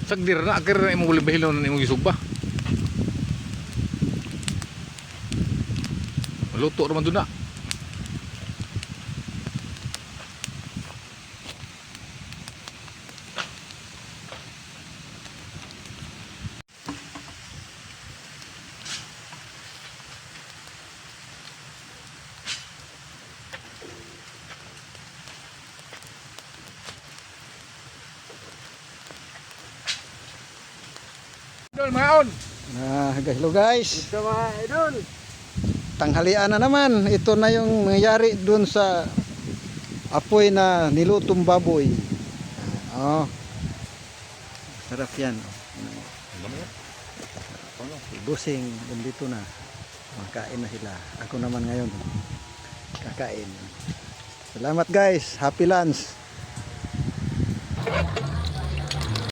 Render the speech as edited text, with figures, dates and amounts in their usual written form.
Sagdir na akir na imong libahilo na imong gisugba. Luto naman doon na. Idol, mga on. Hello guys. Ito mga idol. Tanghalian na naman. Ito na yung nangyari dun sa apoy na nilutong baboy. Oh. Sarap yan. Busing, nandito na. Makain na sila. Ako naman ngayon. Kakain. Salamat guys. Happy lunch.